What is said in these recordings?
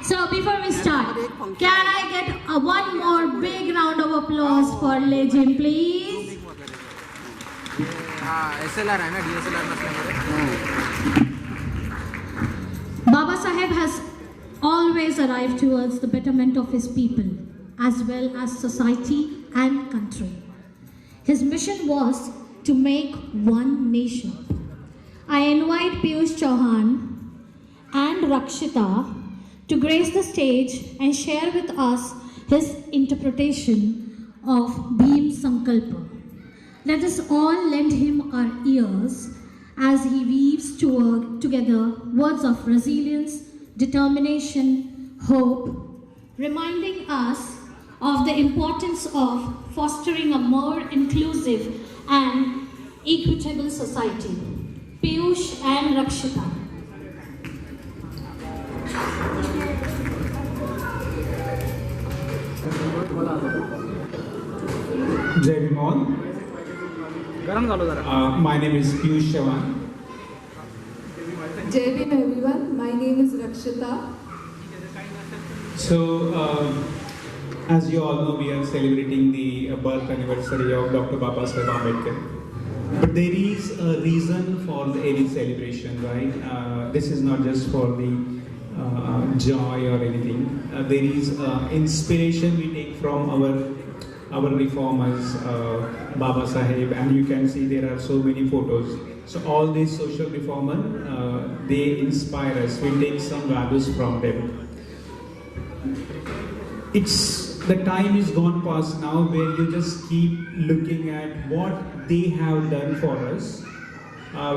So before we start, can I get one more big round of applause for legend, please? SLR आहे ना, DSLR नसल्यामुळे. Baba Saheb has always arrived towards the betterment of his people, as well as society and country. His mission was to make one nation. I invite Piyush Chauhan and Rakshita to grace the stage and share with us his interpretation of Bhim Sankalpa. Let us all lend him our ears as he weaves together words of resilience, determination, hope, reminding us of the importance of fostering a more inclusive and equitable society. Piyush and Rakshita. Jai Bhim. My name is Piyush Chauhan. Jai Bhim everyone, my name is Rakshita. So, as you all know, we are celebrating the birth anniversary of Dr. Baba Saheb Ambedkar. But there is a reason for any celebration, right? This is not just for the joy or anything. There is inspiration we take from our reformers, Baba Saheb, and you can see there are so many photos. So all these social reformers, they inspire us. We take some values from them. The time is gone past now where you just keep looking at what they have done for us.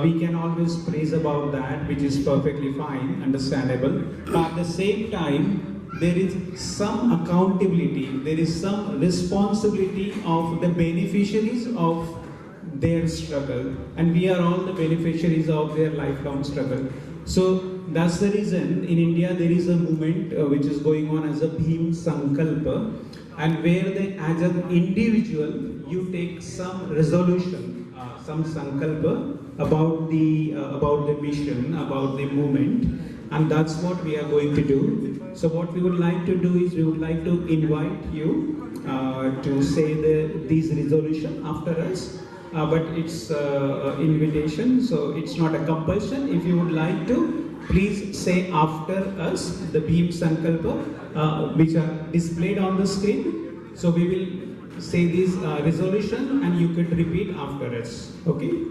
We can always praise about that, which is perfectly fine, understandable. But at the same time, there is some accountability, there is some responsibility of the beneficiaries of their struggle, and we are all the beneficiaries of their lifelong struggle. So that's the reason in India there is a movement which is going on as a Bhim Sankalpa, and where as an individual you take some resolution, some sankalpa about the mission, about the movement, and that's what we are going to do. So what we would like to do is we would like to invite you to say these resolution after us. But it's invitation, so it's not a compulsion. If you would like to, please say after us the Bhim Sankalpa, which are displayed on the screen. So we will say this resolution and you could repeat after us. Okay?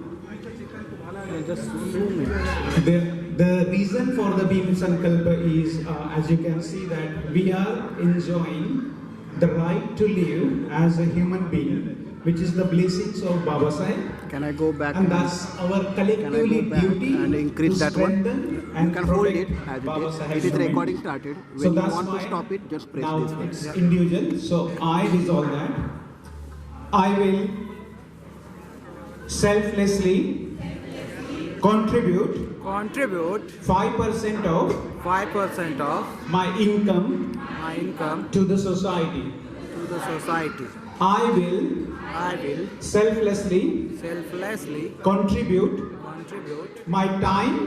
The reason for the Bhim Sankalpa is, as you can see, that we are enjoying the right to live as a human being, which is the blessings of Baba Saheb. Can I go back? And that's our collectively duty and increase to that one? strengthen You and can hold it protect as Baba it is. Saheb's It is movement. recording started. When So you that's want to why stop it, just press now this it's button. individual. So I resolve that. I will selflessly contribute 5% of 5% of my income my income to the society. to the society. I will I will selflessly selflessly contribute contribute my time,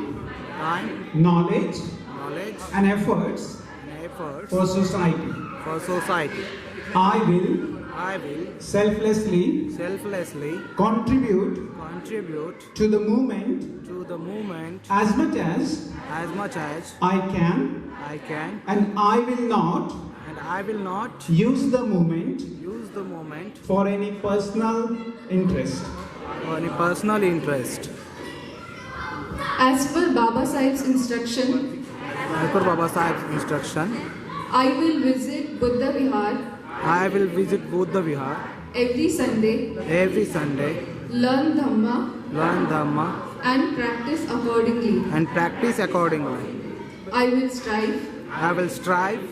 time, knowledge, knowledge, and efforts and efforts for society. for society. I will I will selflessly selflessly contribute contribute to the movement to the movement as much as I can, and I will not and I will not use the movement use the moment for any personal interest. or any personal interest. As per Baba Saheb's instruction, As per Baba Saheb's instruction, I will visit Buddha Vihar I will visit Buddha Vihar every Sunday, every Sunday, learn Dhamma learn Dhamma, and practice accordingly. and practice accordingly. I will strive I will strive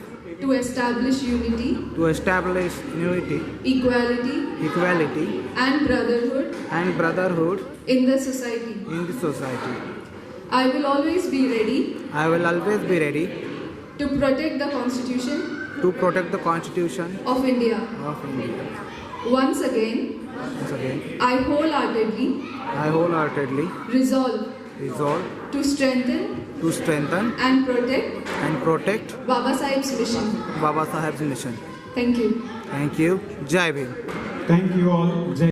to establish unity, to establish unity, equality, equality, and brotherhood and brotherhood in the society. in the society. I will always be ready I will always be ready to protect the Constitution to protect the Constitution of India. of India. Once again, Once again, I wholeheartedly I wholeheartedly resolve resolve to strengthen to strengthen and protect and protect Baba Saheb's mission. Baba Saheb's mission. Thank you. Thank you. Jai Bhim. Thank you all. Jai